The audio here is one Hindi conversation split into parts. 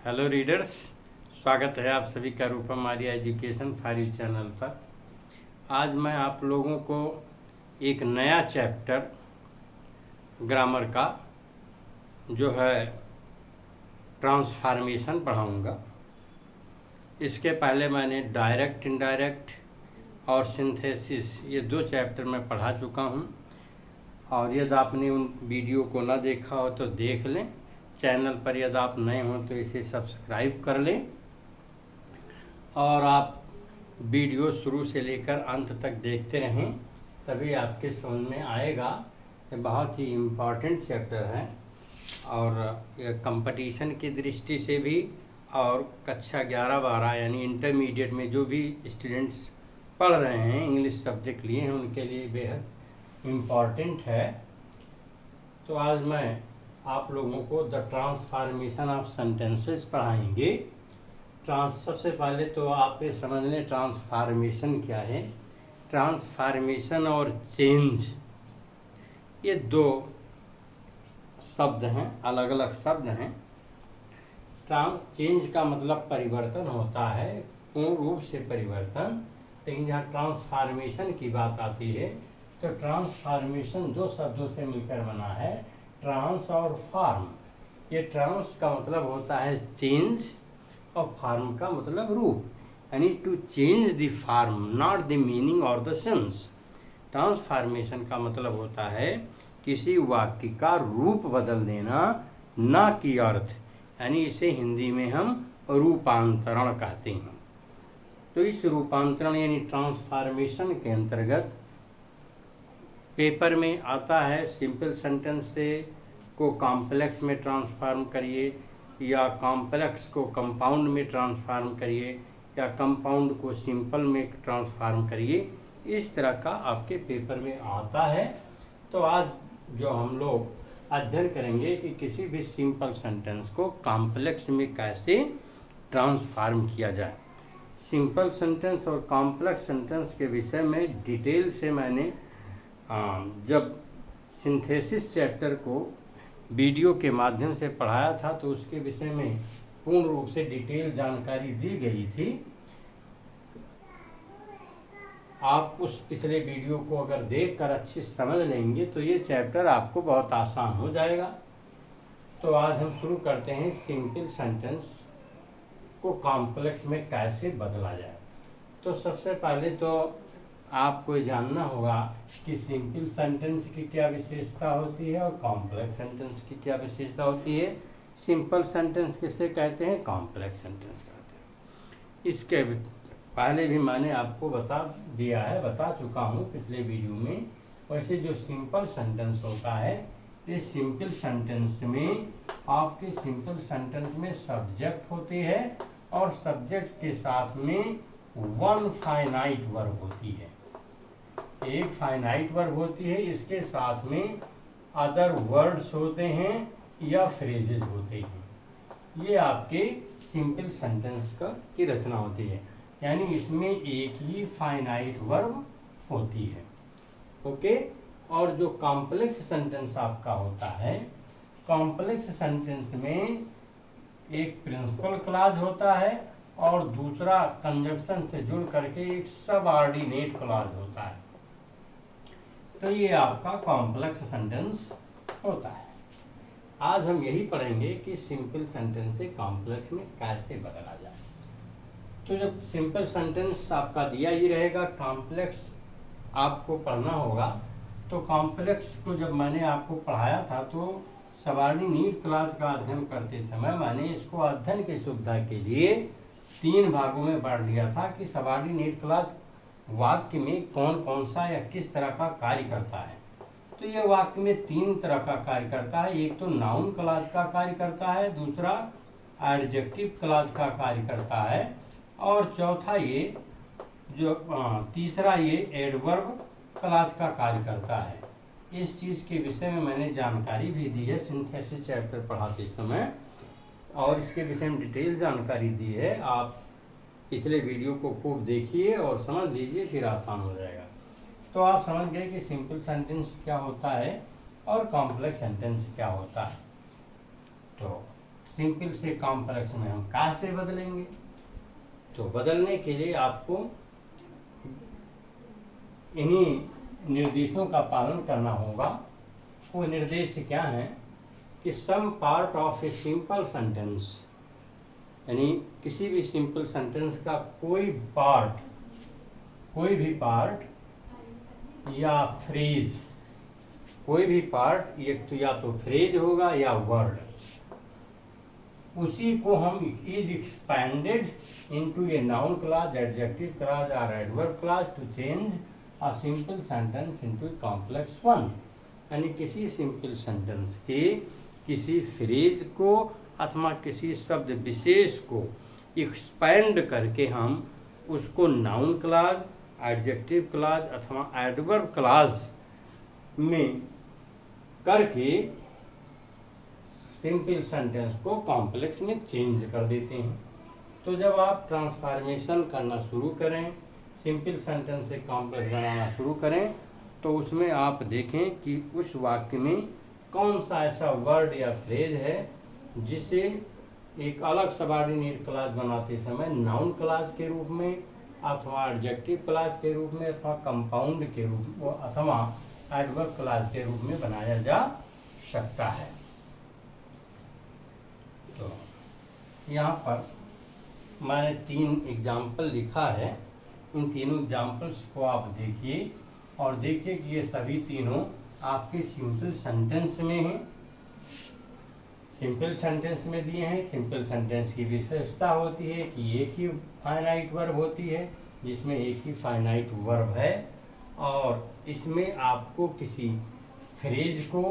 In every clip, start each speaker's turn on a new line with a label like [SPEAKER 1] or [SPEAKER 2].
[SPEAKER 1] हेलो रीडर्स, स्वागत है आप सभी का Rupam Arya education for you channel पर। आज मैं आप लोगों को एक नया चैप्टर ग्रामर का जो है ट्रांसफॉर्मेशन पढ़ाऊंगा। इसके पहले मैंने डायरेक्ट, इनडायरेक्ट और सिंथेसिस ये दो चैप्टर मैं पढ़ा चुका हूँ, और यदि आपने उन वीडियो को ना देखा हो तो देख लें। चैनल पर यदि आप नए हों तो इसे सब्सक्राइब कर लें, और आप वीडियो शुरू से लेकर अंत तक देखते रहें, तभी आपके समझ में आएगा। ये बहुत ही इम्पॉर्टेंट चैप्टर है, और ये कंपटीशन की दृष्टि से भी, और कक्षा 11-12 यानी इंटरमीडिएट में जो भी स्टूडेंट्स पढ़ रहे हैं, इंग्लिश सब्जेक्ट लिए हैं, उनके लिए बेहद इम्पॉर्टेंट है। तो आज मैं आप लोगों को द ट्रांसफॉर्मेशन ऑफ सेंटेंसेस पढ़ाएंगे। सबसे पहले तो आप ये समझ लें ट्रांसफॉर्मेशन क्या है। ट्रांसफॉर्मेशन और चेंज ये दो शब्द हैं, अलग अलग शब्द हैं। चेंज का मतलब परिवर्तन होता है, पूर्ण रूप से परिवर्तन। लेकिन जहाँ ट्रांसफॉर्मेशन की बात आती है तो ट्रांसफॉर्मेशन दो शब्दों से मिलकर बना है, ट्रांस और फॉर्म। ये ट्रांस का मतलब होता है चेंज, और फॉर्म का मतलब रूप, यानी to change the form, not the meaning और द सेंस। ट्रांसफॉर्मेशन का मतलब होता है किसी वाक्य का रूप बदल देना, ना कि अर्थ, यानी इसे हिंदी में हम रूपांतरण कहते हैं। तो इस रूपांतरण यानी ट्रांसफॉर्मेशन के अंतर्गत पेपर में आता है सिंपल सेंटेंस से को कॉम्प्लेक्स में ट्रांसफॉर्म करिए, या कॉम्प्लेक्स को कंपाउंड में ट्रांसफॉर्म करिए, या कंपाउंड को सिंपल में ट्रांसफॉर्म करिए। इस तरह का आपके पेपर में आता है। तो आज जो हम लोग अध्ययन करेंगे कि किसी भी सिंपल सेंटेंस को कॉम्प्लेक्स में कैसे ट्रांसफॉर्म किया जाए। सिंपल सेंटेंस और कॉम्प्लेक्स सेंटेंस के विषय में डिटेल से मैंने जब सिंथेसिस चैप्टर को वीडियो के माध्यम से पढ़ाया था तो उसके विषय में पूर्ण रूप से डिटेल जानकारी दी गई थी। आप उस पिछले वीडियो को अगर देखकर अच्छी समझ लेंगे तो ये चैप्टर आपको बहुत आसान हो जाएगा। तो आज हम शुरू करते हैं सिंपल सेंटेंस को कॉम्प्लेक्स में कैसे बदला जाए। तो सबसे पहले तो आपको जानना होगा कि सिंपल सेंटेंस की क्या विशेषता होती है और कॉम्प्लेक्स सेंटेंस की क्या विशेषता होती है। सिंपल सेंटेंस किसे कहते हैं, कॉम्प्लेक्स सेंटेंस कहते हैं। इसके पहले भी मैंने आपको बता चुका हूँ पिछले वीडियो में। वैसे जो सिंपल सेंटेंस होता है, इस सिंपल सेंटेंस में आपके सिंपल सेंटेंस में सब्जेक्ट होती है, और सब्जेक्ट के साथ में वन फाइनाइट वर्ब होती है, एक फाइनाइट वर्ब होती है। इसके साथ में अदर वर्ड्स होते हैं या फ्रेजेस होते हैं। ये आपके सिंपल सेंटेंस की रचना होती है, यानी इसमें एक ही फाइनाइट वर्ब होती है। ओके। और जो कॉम्प्लेक्स सेंटेंस आपका होता है, कॉम्प्लेक्स सेंटेंस में एक प्रिंसिपल क्लॉज होता है, और दूसरा कंजंक्शन से जुड़ करके एक सबऑर्डिनेट क्लॉज होता है। तो ये आपका कॉम्प्लेक्स सेंटेंस होता है। आज हम यही पढ़ेंगे कि सिंपल सेंटेंस से कॉम्प्लेक्स में कैसे बदला जाए। तो जब सिंपल सेंटेंस आपका दिया ही रहेगा, कॉम्प्लेक्स आपको पढ़ना होगा। तो कॉम्प्लेक्स को जब मैंने आपको पढ़ाया था तो सबऑर्डिनेट क्लॉज का अध्ययन करते समय मैंने इसको अध्ययन की सुविधा के लिए 3 भागों में बांट दिया था कि सबऑर्डिनेट क्लॉज वाक्य में कौन कौन सा या किस तरह का कार्य करता है। तो यह वाक्य में 3 तरह का कार्य करता है। एक तो नाउन क्लॉज का कार्य करता है, दूसरा एडजेक्टिव क्लॉज का कार्य करता है, और चौथा ये तीसरा ये एडवर्ब क्लॉज का कार्य करता है। इस चीज़ के विषय में मैंने जानकारी भी दी है सिंथेसिस चैप्टर पढ़ाते समय, और इसके विषय में डिटेल जानकारी दी है। आप पिछले वीडियो को खूब देखिए और समझ लीजिए, फिर आसान हो जाएगा। तो आप समझ गए कि सिंपल सेंटेंस क्या होता है और कॉम्प्लेक्स सेंटेंस क्या होता है। तो सिंपल से कॉम्प्लेक्स में हम कहाँ से बदलेंगे? तो बदलने के लिए आपको इन्हीं निर्देशों का पालन करना होगा। वो निर्देश क्या है कि some part of a simple sentence, यानी किसी भी सिंपल सेंटेंस का कोई भी पार्ट या फ्रेज, कोई भी पार्ट या तो फ्रेज होगा या वर्ड, उसी को हम is expanded into a noun clause, adjective clause और adverb clause to change a simple sentence into a complex one. यानी किसी सिंपल सेंटेंस के किसी फ्रेज को अथवा किसी शब्द विशेष को एक्सपैंड करके हम उसको नाउन क्लॉज, एडजेक्टिव क्लॉज अथवा एडवर्ब क्लॉज में करके सिंपल सेंटेंस को कॉम्प्लेक्स में चेंज कर देते हैं। तो जब आप ट्रांसफॉर्मेशन करना शुरू करें, सिंपल सेंटेंस से कॉम्प्लेक्स बनाना शुरू करें, तो उसमें आप देखें कि उस वाक्य में कौन सा ऐसा वर्ड या फ्रेज है जिसे एक अलग सबऑर्डिनेट क्लॉज बनाते समय नाउन क्लॉज के रूप में अथवा एडजेक्टिव क्लॉज के रूप में अथवा कंपाउंड के रूप में अथवा एडवर्ब क्लॉज के रूप में बनाया जा सकता है। तो यहाँ पर मैंने 3 एग्जाम्पल लिखा है। इन तीनों एग्जाम्पल्स को आप देखिए और देखिए कि ये सभी तीनों आपके सिंपल सेंटेंस में हैं, सिंपल सेंटेंस में दिए हैं। सिंपल सेंटेंस की विशेषता होती है कि एक ही फाइनाइट वर्ब होती है, जिसमें एक ही फाइनाइट वर्ब है, और इसमें आपको किसी फ्रेज को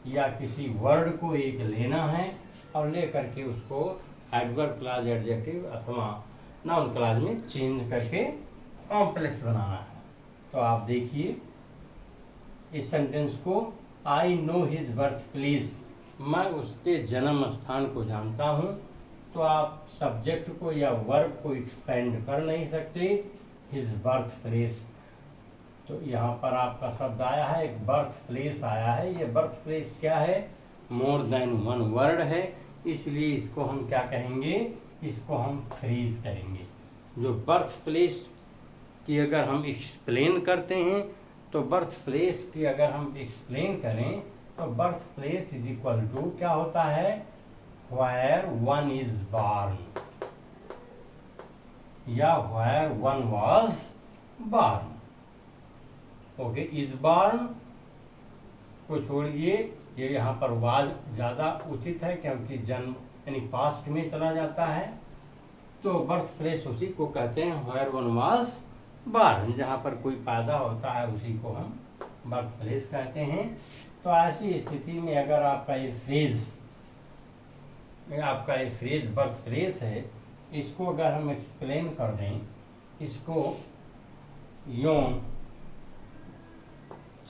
[SPEAKER 1] या किसी वर्ड को एक लेना है और ले करके उसको एडवर्ब क्लॉज, एडजेक्टिव अथवा नाउन क्लॉज में चेंज करके कॉम्प्लेक्स बनाना है। तो आप देखिए इस सेंटेंस को, I know his birth place, मैं उसके जन्म स्थान को जानता हूँ। तो आप सब्जेक्ट को या वर्ब को एक्सपेंड कर नहीं सकते, हिज बर्थ प्लेस। तो यहाँ पर आपका शब्द आया है, एक बर्थ प्लेस आया है। ये बर्थ प्लेस क्या है? मोर देन वन वर्ड है, इसलिए इसको हम क्या कहेंगे? इसको हम फ्रेज कहेंगे। जो बर्थ प्लेस की अगर हम एक्सप्लेन करते हैं, तो बर्थ प्लेस की अगर हम एक्सप्लेन करें तो birth place is equal to क्या होता है? व्हेयर वन इज बॉर्न या where one was born. Okay, is born को छोड़िए, ये यहाँ पर वाज ज़्यादा उचित है क्योंकि जन्म यानी पास्ट में चला जाता है। तो बर्थ प्लेस उसी को कहते हैं व्हेयर वन वाज बॉर्न, जहाँ पर कोई पैदा होता है उसी को हम बर्थ प्लेस कहते हैं। तो ऐसी स्थिति में अगर आपका ये फ्रेज बर्थ प्लेस है, इसको अगर हम एक्सप्लेन कर दें, इसको यूं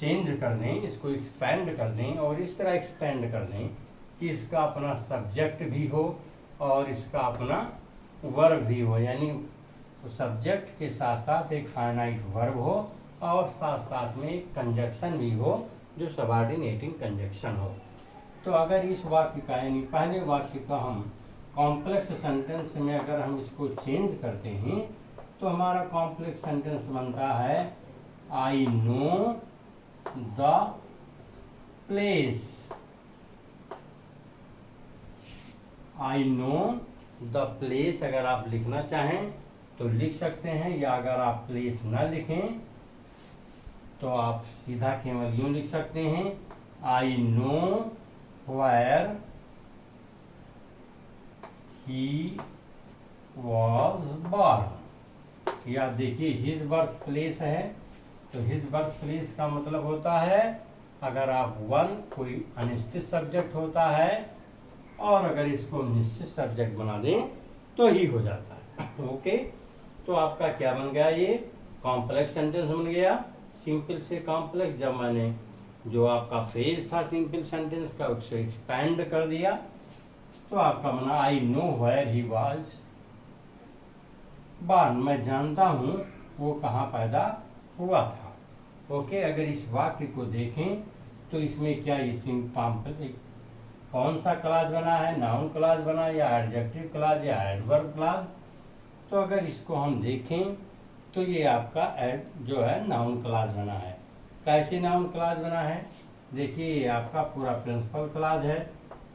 [SPEAKER 1] चेंज कर दें, इसको एक्सपेंड कर दें और इस तरह एक्सपेंड कर दें कि इसका अपना सब्जेक्ट भी हो और इसका अपना वर्ब भी हो, यानी सब्जेक्ट के साथ साथ एक फाइनाइट वर्ब हो और साथ साथ में एक कंजक्शन भी हो जो सबऑर्डिनेटिंग कंजक्शन हो। तो अगर इस वाक्य का यानी पहले वाक्य का हम कॉम्प्लेक्स सेंटेंस में अगर हम इसको चेंज करते हैं तो हमारा कॉम्प्लेक्स सेंटेंस बनता है I know the place. I know the place अगर आप लिखना चाहें तो लिख सकते हैं, या अगर आप प्लेस ना लिखें तो आप सीधा केवल यूं लिख सकते हैं, I know where he was born. या देखिए हिज बर्थ प्लेस है, तो हिज बर्थ प्लेस का मतलब होता है अगर आप वन कोई अनिश्चित सब्जेक्ट होता है और अगर इसको निश्चित सब्जेक्ट बना दें तो ही हो जाता है। ओके, तो आपका क्या बन गया? ये कॉम्प्लेक्स सेंटेंस बन गया, सिंपल से कॉम्प्लेक्स। जब मैंने जो आपका फ्रेज था सिंपल सेंटेंस का उससे एक्सपैंड कर दिया तो आपका बना I know where he was born, मैं जानता हूँ वो कहाँ पैदा हुआ था। ओके, अगर इस वाक्य को देखें तो इसमें क्या ये कौन सा क्लास बना है, नाउन क्लास बना या एडजेक्टिव क्लास या एडवर्ब क्लास। तो अगर इसको हम देखें तो ये आपका जो है नाउन क्लास बना है। कैसे नाउन क्लास बना है, देखिए ये आपका पूरा प्रिंसिपल क्लास है,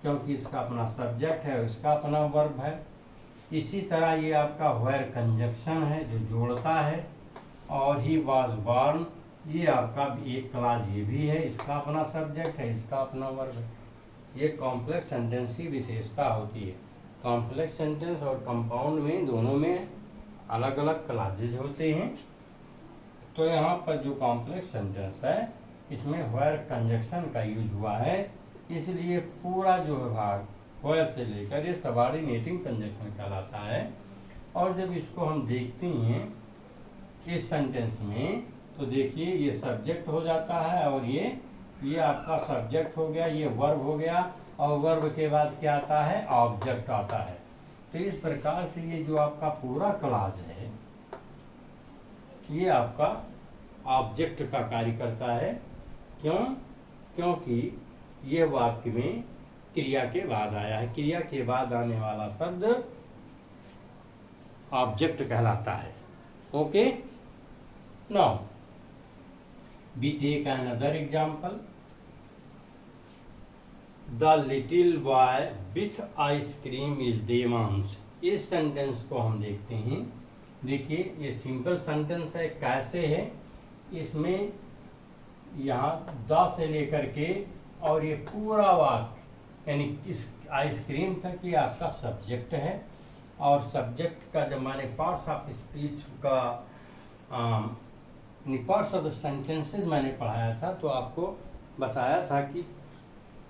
[SPEAKER 1] क्योंकि इसका अपना सब्जेक्ट है और इसका अपना वर्ब है। इसी तरह ये आपका वेयर कंजक्शन है जो जोड़ता है, और ही वाज बॉर्न ये आपका एक क्लास ये भी है, इसका अपना सब्जेक्ट है, इसका अपना वर्ब है। ये कॉम्प्लेक्स सेंटेंस की विशेषता होती है। कॉम्प्लेक्स सेंटेंस और कंपाउंड में दोनों में अलग अलग क्लासेज होते हैं। तो यहाँ पर जो कॉम्प्लेक्स सेंटेंस है इसमें वेयर कंजक्शन का यूज हुआ है, इसलिए पूरा जो भाग वेयर से लेकर ये सबऑर्डिनेटिंग कंजक्शन कहलाता है। और जब इसको हम देखते हैं इस सेंटेंस में तो देखिए ये सब्जेक्ट हो जाता है, और ये आपका सब्जेक्ट हो गया, ये वर्ब हो गया, और वर्ब के बाद क्या आता है, ऑब्जेक्ट आता है। तो इस प्रकार से ये जो आपका पूरा क्लास है ये आपका ऑब्जेक्ट का कार्य करता है। क्यों? क्योंकि ये वाक्य में क्रिया के बाद आया है, क्रिया के बाद आने वाला शब्द ऑब्जेक्ट कहलाता है। Okay, now we take another example. The little boy with ice cream is Devansh. इस सेंटेंस को हम देखते हैं। देखिए ये सिंपल सेंटेंस है। कैसे है, इसमें यहाँ द से लेकर के और ये पूरा वाक्य यानी इस आइसक्रीम तक ये आपका सब्जेक्ट है, और सब्जेक्ट का जब मैंने पार्ट्स ऑफ स्पीच का पार्ट्स ऑफ द सेंटेंसेस मैंने पढ़ाया था तो आपको बताया था कि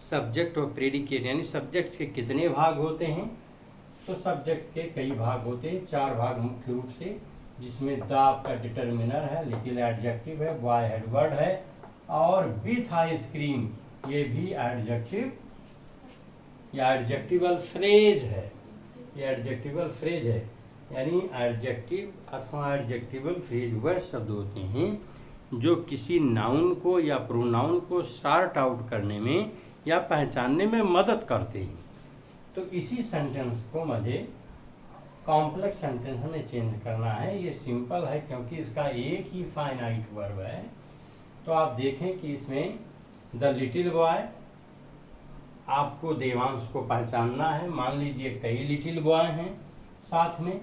[SPEAKER 1] सब्जेक्ट और प्रेडिकेट यानी सब्जेक्ट के कितने भाग होते हैं। तो सब्जेक्ट के कई भाग होते हैं, 4 भाग मुख्य रूप से, जिसमें द आपका डिटर्मिनर है, लिटिल एडजेक्टिव है, बॉय एडवर्ब है, और विथ आइसक्रीम ये भी एडजेक्टिव या एडजेक्टिवल फ्रेज है। ये एडजेक्टिवल फ्रेज है, यानी एडजेक्टिव अथवा एडजेक्टिवल फ्रेज वह शब्द होते हैं जो किसी नाउन को या प्रोनाउन को सॉर्ट आउट करने में या पहचानने में मदद करते हैं। तो इसी सेंटेंस को मुझे कॉम्प्लेक्स सेंटेंस में चेंज करना है। ये सिंपल है क्योंकि इसका एक ही फाइनाइट वर्ब है। तो आप देखें कि इसमें द लिटिल बॉय, आपको देवांश को पहचानना है। मान लीजिए कई लिटिल बॉय हैं साथ में,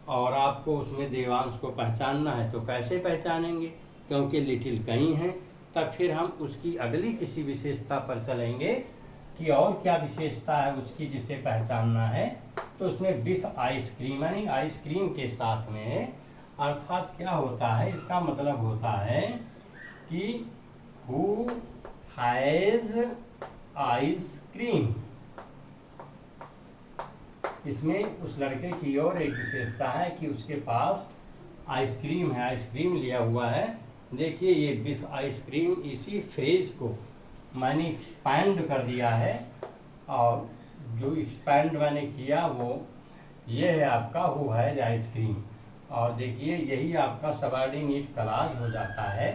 [SPEAKER 1] और आपको उसमें देवांश को पहचानना है। तो कैसे पहचानेंगे, क्योंकि लिटिल कई हैं। तब फिर हम उसकी अगली किसी विशेषता पर चलेंगे कि और क्या विशेषता है उसकी जिसे पहचानना है। तो उसमें विथ आइसक्रीम यानी आइसक्रीम के साथ में, अर्थात क्या होता है, इसका मतलब होता है कि हु हैज आइसक्रीम। इसमें उस लड़के की और एक विशेषता है कि उसके पास आइसक्रीम है, आइसक्रीम लिया हुआ है। देखिए ये विथ आइसक्रीम, इसी फ्रेज को मैंने एक्सपैंड कर दिया है, और जो एक्सपैंड मैंने किया वो ये है आपका हु हैज आइसक्रीम। और देखिए यही आपका सबऑर्डिनेट क्लॉज हो जाता है।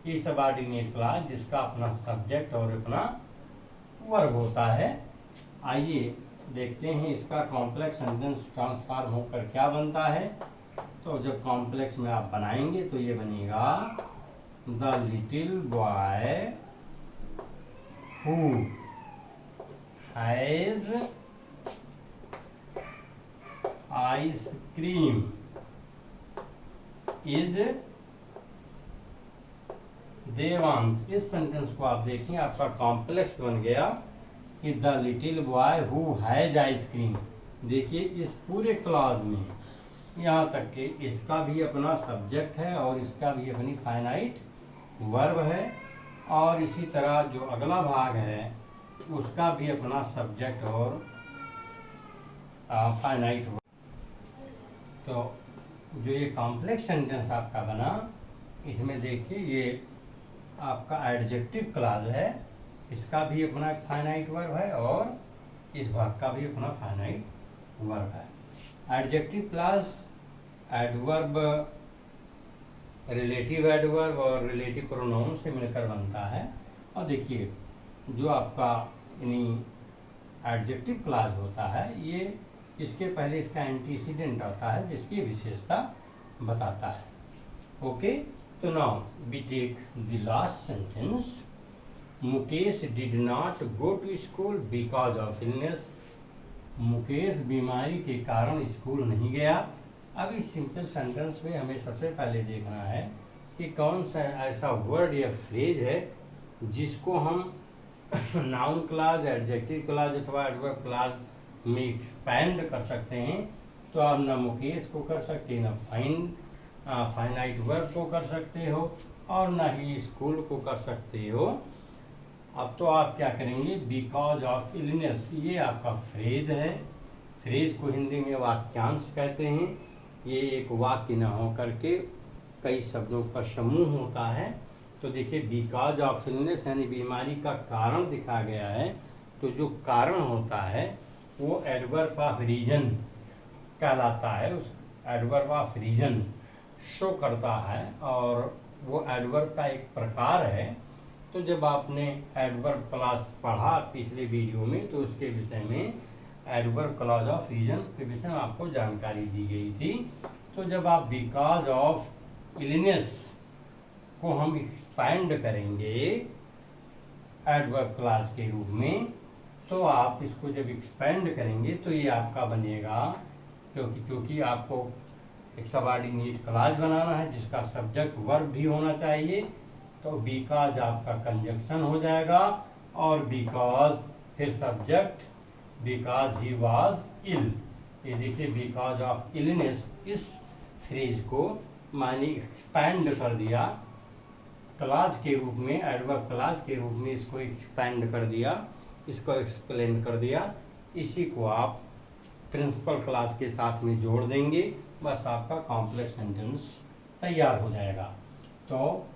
[SPEAKER 1] ये सबऑर्डिनेट क्लॉज जिसका अपना सब्जेक्ट और अपना वर्ब होता है। आइए देखते हैं इसका कॉम्प्लेक्स सेंटेंस ट्रांसफॉर्म होकर क्या बनता है। तो जब कॉम्प्लेक्स में आप बनाएंगे तो ये बनेगा the little boy who has ice cream is Devansh. इस सेंटेंस को आप देखें, आपका कॉम्प्लेक्स बन गया कि the little boy who has ice cream. देखिए इस पूरे क्लॉज में यहाँ तक कि इसका भी अपना सब्जेक्ट है और इसका भी अपनी फाइनाइट वर्ब है, और इसी तरह जो अगला भाग है उसका भी अपना सब्जेक्ट और फाइनाइट वर्ब। तो जो ये कॉम्प्लेक्स सेंटेंस आपका बना, इसमें देखिए ये आपका एडजेक्टिव क्लॉज है, इसका भी अपना फाइनाइट वर्ब है और इस भाग का भी अपना फाइनाइट वर्ब है। Adjective clause adverb, relative adverb और रिलेटिव प्रोनाउन से मिलकर बनता है। और देखिए जो आपका यानी एडजेक्टिव क्लॉज होता है, ये इसके पहले इसका एंटीसीडेंट आता है जिसकी विशेषता बताता है। ओके, तो now we take the last sentence. Mukesh did not go to school because of illness. Mukesh बीमारी के कारण स्कूल नहीं गया। अब इस सिंपल सेंटेंस में हमें सबसे पहले देखना है कि कौन सा ऐसा वर्ड या फ्रेज है जिसको हम नाउन क्लॉज, एडजेक्टिव क्लॉज अथवा एडवर्ब क्लॉज में एक्सपैंड कर सकते हैं। तो आप न मुकेश को कर सकते, न फाइनाइट वर्ब को कर सकते हो और न ही स्कूल को कर सकते हो। अब तो आप क्या करेंगे, बिकॉज ऑफ इलनेस, ये आपका फ्रेज है। फ्रेज को हिंदी में वाक्यांश कहते हैं। ये एक वाक्य न हो करके कई शब्दों का समूह होता है। तो देखिए, बिकॉज ऑफ इलनेस यानी बीमारी का कारण दिखा गया है। तो जो कारण होता है वो एडवर्ब ऑफ रीजन कहलाता है। उस एडवर्ब ऑफ रीजन शो करता है और वो एडवर्ब का एक प्रकार है। तो जब आपने एडवर्ब क्लॉज पढ़ा पिछले वीडियो में तो उसके विषय में एडवर्ब क्लॉज ऑफ रीजन के विषय में आपको जानकारी दी गई थी। तो जब आप बिकॉज ऑफ इलनेस को हम एक्सपैंड करेंगे एडवर्ब क्लॉज के रूप में, तो आप इसको जब एक्सपैंड करेंगे तो ये आपका बनेगा, क्योंकि आपको एक सबऑर्डिनेट क्लॉज बनाना है जिसका सब्जेक्ट वर्ब भी होना चाहिए। तो बिकॉज आपका कंजक्शन हो जाएगा और बिकॉज फिर subject, because he was ill. ये देखिए, बिकॉज ऑफ इलनेस, इस फ्रेज को मैंने एक्सपैंड कर दिया क्लॉज के रूप में, एडवर्ब क्लॉज के रूप में इसको एक्सपैंड कर दिया, इसको एक्सप्लेन कर दिया। इसी को आप प्रिंसिपल क्लॉज के साथ में जोड़ देंगे, बस आपका कॉम्प्लेक्स सेंटेंस तैयार हो जाएगा। तो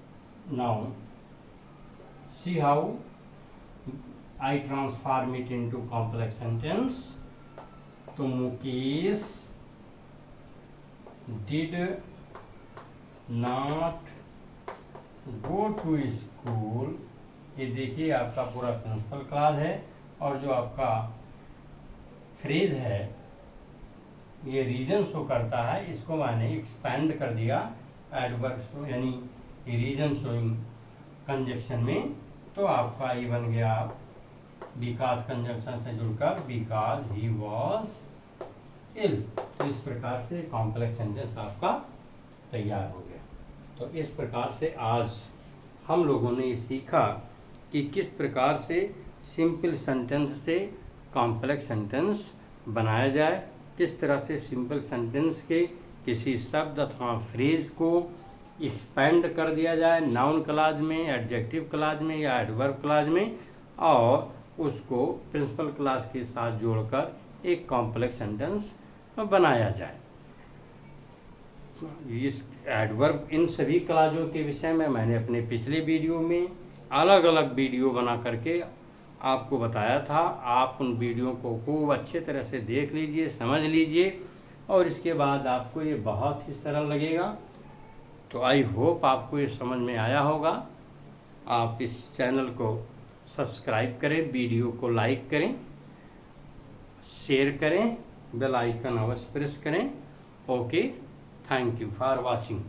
[SPEAKER 1] now see how I transform it into complex sentence. तो Mukesh did not go to school, ये देखिए आपका पूरा प्रिंसिपल क्लॉज है। और जो आपका फ्रेज है ये रीजन शो करता है, इसको मैंने एक्सपैंड कर दिया एडवर्ब शो यानी रीजन शोइंग कंजक्शन में। तो आपका ये बन गया बिकॉज कंजक्शन से जुड़कर बिकॉज ही वॉज इल। तो इस प्रकार से कॉम्प्लेक्स सेंटेंस आपका तैयार हो गया। तो इस प्रकार से आज हम लोगों ने सीखा कि किस प्रकार से सिंपल सेंटेंस से कॉम्प्लेक्स सेंटेंस बनाया जाए, किस तरह से सिंपल सेंटेंस के किसी शब्द अथवा फ्रेज को एक्सपैंड कर दिया जाए नाउन क्लॉज में, एडजेक्टिव क्लॉज में या एडवर्ब क्लॉज में, और उसको प्रिंसिपल क्लॉज के साथ जोड़कर एक कॉम्प्लेक्स सेंटेंस बनाया जाए। इस एडवर्ब, इन सभी क्लॉजों के विषय में मैंने अपने पिछले वीडियो में अलग अलग वीडियो बना करके आपको बताया था। आप उन वीडियो को खूब अच्छे तरह से देख लीजिए, समझ लीजिए, और इसके बाद आपको ये बहुत ही सरल लगेगा। तो आई होप आपको ये समझ में आया होगा। आप इस चैनल को सब्सक्राइब करें, वीडियो को लाइक करें, शेयर करें, बेल आइकन अवश्य प्रेस करें। Okay, thank you for watching.